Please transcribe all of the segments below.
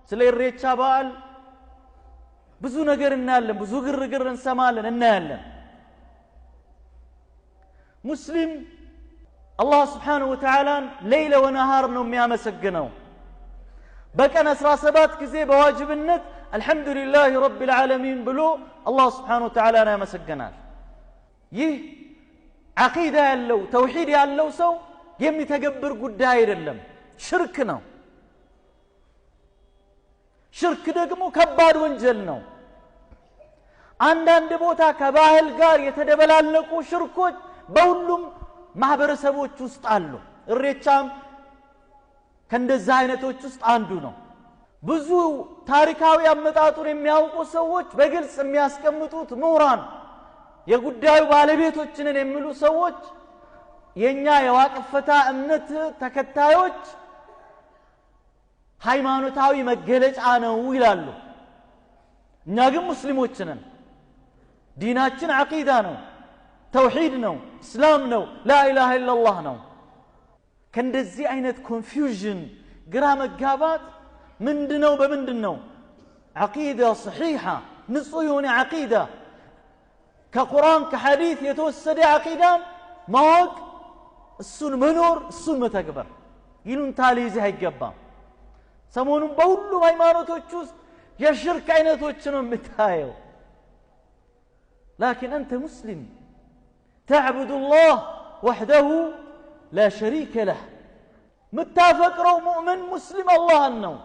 ስለ ኢሬቻ በዓል ብዙ ነገር እናያለን ብዙ ግርግር እንሰማለን እናያለን ሙስሊም አላህ Subhanahu Wa Ta'ala ሌሊት ወነሃር ነው የሚያመሰግነው በቀን 17 ጊዜ በዋጅብነት አልহামዱሊላሂ ረቢል ዓለሚን ብሎ አላህ Subhanahu Wa Ta'ala ያመሰግናል ይህ አቂዳ ያለው ተውሂድ ያለው ሰው የሚተገብር ጉዳይ አይደለም ሽርክ ነው ሽርክ ደግሞ ከባድ ወንጀል ነው አንዳንድ ቦታ ከባህል ጋር የተደበላለቁ ሽርኮች በሁሉም ማህበረሰቦች ውስጥ አሉ ኢሬቻም ከእንደዛ አይነቶች ውስጥ አንዱ ነው ብዙ ታሪካዊ አመጣጡን የሚያውቁ ሰዎች በግልጽ የሚያስቀምጡት ምሁራን የጉዳዩ ባለቤቶች ነን የሚሉ ሰዎች የኛ የዋቅፈታ እምነት ተከታዮች ሃይማኖታዊ መገለጫ ነው ይላሉ እኛ ግን ሙስሊሞች ነን ዲናችን አቂዳ ነው ተውሂድ ነው እስላም ነው ላ ኢላሃ ኢላላህ ነው ከእንደዚህ አይነት ኮንፊውዥን ግራ መጋባት ምንድነው በምንድነው አቂዳ صحيحة ንጹህ የሆነ አቂዳ ከቁርአን ከሐዲስ የተወሰደ አቂዳን ማወቅ እሱን መኖር እሱን መተግበር ይሉን ታሊዝ አይገባም ሰሞኑን በሁሉም ሃይማኖቶች ውስጥ የሽርክ አይነቶች ነው የምታየው لكن أنت مسلم تعبد الله وحده لا شريك له متفقرو مؤمن مسلم الله النو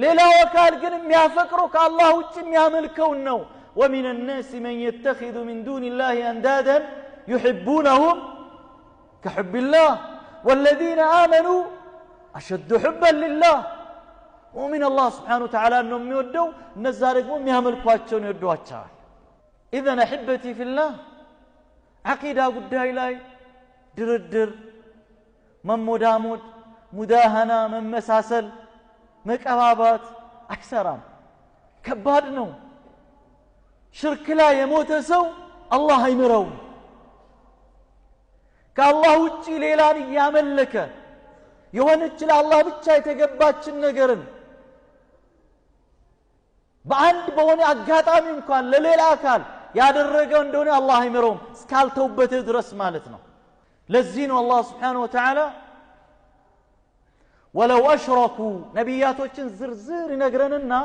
ليلا وكال قنم يافقرو كالله وجم ياملكو النو ومن الناس من يتخذ من دون الله أندادا يحبونهم كحب الله والذين آمنوا أشد حبا لله ومن الله سبحانه وتعالى أنهم يودوا النزارق مم ياملكو أتشون يودوا أتشار إذن أحبتي في الله عقيدة قدها إلهي ድርድር መሞዳሞድ ሙዳሃና መመሳሰል መቀባባት አይሰራም ከባድ ነው ሽርክ ላይ የሞተ ሰው አላህ አይምረው ከአላህ ውጪ ሌላን ያመለከ የሆነች ለአላህ ብቻ የተገባችን ነገርን በአንድ በሆነ አጋጣሚ እንኳን ለሌላ አካል ያደረገው እንደሆነ አላህ አይምረውም እስካልተውበት ድረስ ማለት ነው لزين الله سبحانه وتعالى ولو أشركوا نبياتوچن زرزر نقرننا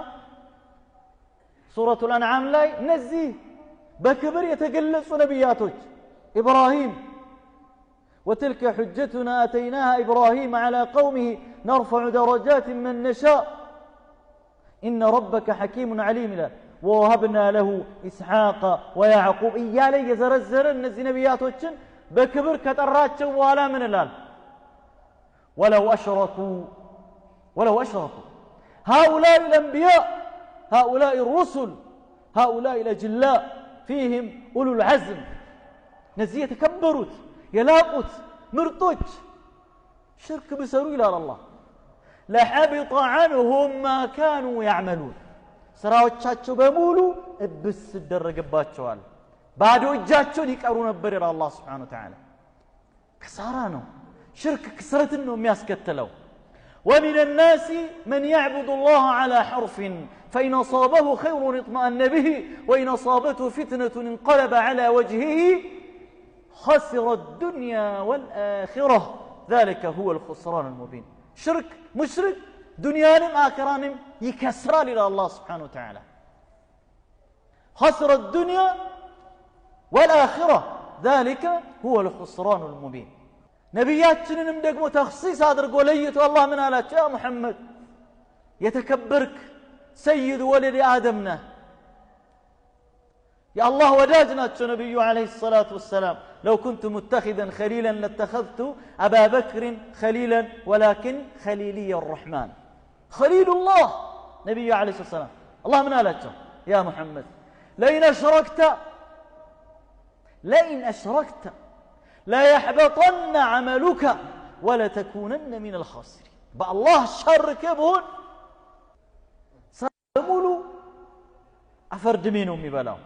سورة الأنعام لاي نزيه بكبر يتقلص نبياتوچ إبراهيم وتلك حجتنا أتيناها إبراهيم على قومه نرفع درجات من نشاء إن ربك حكيم عليم له ووهبنا له إسحاق ويعقوب إيالي يزرزر نزي نبياتوچن بكبر كتراتشو ولا من الال ولو أشركوا هؤلاء الأنبياء هؤلاء الرسل هؤلاء الأجلاء فيهم أولو العزم نزيه تكبرت يلاقت مرتوج شرك بسروا إلى الله لحبط عنهم ما كانوا يعملون سراوچاچو بمولو ابس الدرجباچوال بعدو እጃቸውን ይቀሩ ነበር ይላል አላህ Subhanahu Wa Ta'ala كسارة ነው ሽርክ ክስረትን ነው የሚያስከተለው ومن الناس من يعبد الله على حرف فإن أصابه خير اطمأن به وإن أصابته فتنة انقلب على وجهه خسر الدنيا والآخرة ذلك هو الخسران المبين شرك مشرك دنيانم آخرانم يكسر إلى الله سبحانه وتعالى خسر الدنيا والآخرة ذلك هو الخسران المبين نبياتنا دقمو تخصيص هذا قوليته والله من آلات يا محمد يتكبرك سيد ولد آدمنا يا الله وداجنا نبي عليه الصلاة والسلام لو كنت متخذا خليلا لاتخذت أبا بكر خليلا ولكن خليلي الرحمن خليل الله نبي عليه الصلاة والسلام الله من آلات يا محمد لئن أشركت لا يحبطن عملك ولا تكونن من الخاسرين بالله شرك بهن سامولو أفرد منهم يبلاو